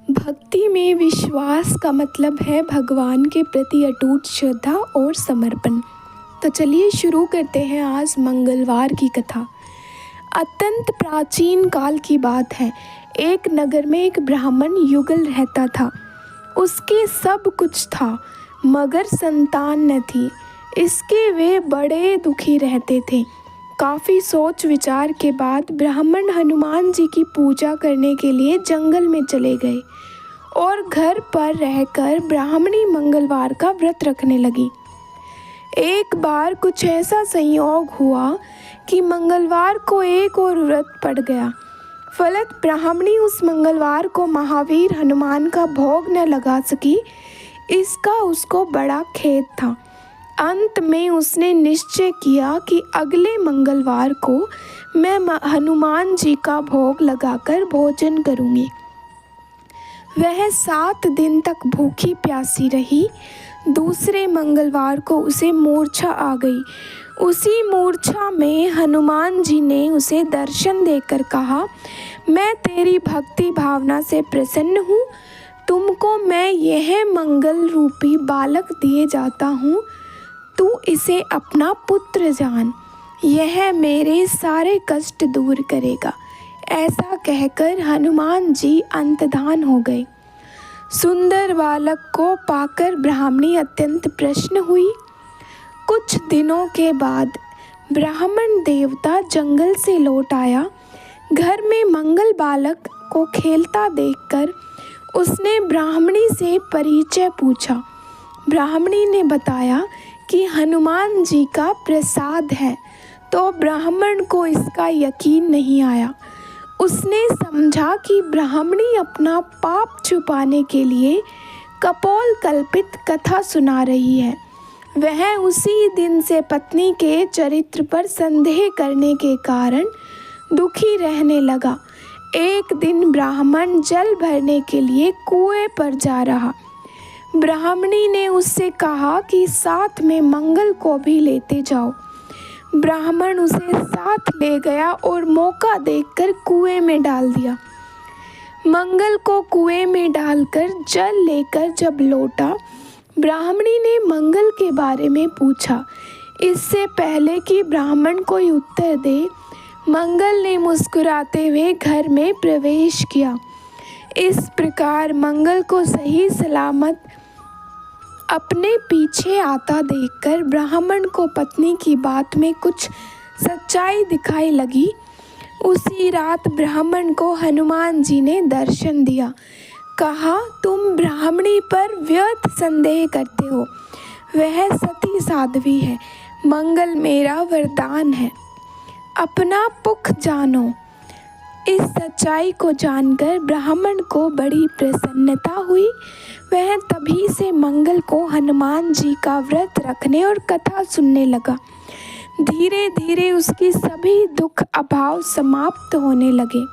भक्ति में विश्वास का मतलब है भगवान के प्रति अटूट श्रद्धा और समर्पण। तो चलिए शुरू करते हैं आज मंगलवार की कथा। अत्यंत प्राचीन काल की बात है। एक नगर में एक ब्राह्मण युगल रहता था। उसके सब कुछ था मगर संतान न थी। इसके वे बड़े दुखी रहते थे। काफ़ी सोच विचार के बाद ब्राह्मण हनुमान जी की पूजा करने के लिए जंगल में चले गए और घर पर रहकर ब्राह्मणी मंगलवार का व्रत रखने लगी। एक बार कुछ ऐसा संयोग हुआ कि मंगलवार को एक और व्रत पड़ गया। फलत ब्राह्मणी उस मंगलवार को महावीर हनुमान का भोग न लगा सकी। इसका उसको बड़ा खेद था। अंत में उसने निश्चय किया कि अगले मंगलवार को मैं हनुमान जी का भोग लगाकर भोजन करूँगी। वह 7 दिन तक भूखी प्यासी रही। दूसरे मंगलवार को उसे मूर्छा आ गई। उसी मूर्छा में हनुमान जी ने उसे दर्शन देकर कहा, मैं तेरी भक्ति भावना से प्रसन्न हूँ। तुमको मैं यह मंगल रूपी बालक दिए जाता हूँ। तू इसे अपना पुत्र जान। यह मेरे सारे कष्ट दूर करेगा। ऐसा कहकर हनुमान जी अंतर्धान हो गए। सुंदर बालक को पाकर ब्राह्मणी अत्यंत प्रसन्न हुई। कुछ दिनों के बाद ब्राह्मण देवता जंगल से लौट आया। घर में मंगल बालक को खेलता देखकर उसने ब्राह्मणी से परिचय पूछा। ब्राह्मणी ने बताया कि हनुमान जी का प्रसाद है। तो ब्राह्मण को इसका यकीन नहीं आया। उसने समझा कि ब्राह्मणी अपना पाप छुपाने के लिए कपोल कल्पित कथा सुना रही है। वह उसी दिन से पत्नी के चरित्र पर संदेह करने के कारण दुखी रहने लगा। एक दिन ब्राह्मण जल भरने के लिए कुएं पर जा रहा। ब्राह्मणी ने उससे कहा कि साथ में मंगल को भी लेते जाओ। ब्राह्मण उसे साथ ले गया और मौका देखकर कुएं में डाल दिया। मंगल को कुएं में डालकर जल लेकर जब लौटा, ब्राह्मणी ने मंगल के बारे में पूछा। इससे पहले कि ब्राह्मण कोई उत्तर दे, मंगल ने मुस्कुराते हुए घर में प्रवेश किया। इस प्रकार मंगल को सही सलामत अपने पीछे आता देखकर ब्राह्मण को पत्नी की बात में कुछ सच्चाई दिखाई लगी। उसी रात ब्राह्मण को हनुमान जी ने दर्शन दिया। कहा, तुम ब्राह्मणी पर व्यर्थ संदेह करते हो। वह सती साध्वी है। मंगल मेरा वरदान है। अपना पुख जानो। इस सच्चाई को जानकर ब्राह्मण को बड़ी प्रसन्नता हुई। वह तभी से मंगल को हनुमान जी का व्रत रखने और कथा सुनने लगा। धीरे धीरे उसकी सभी दुख अभाव समाप्त होने लगे।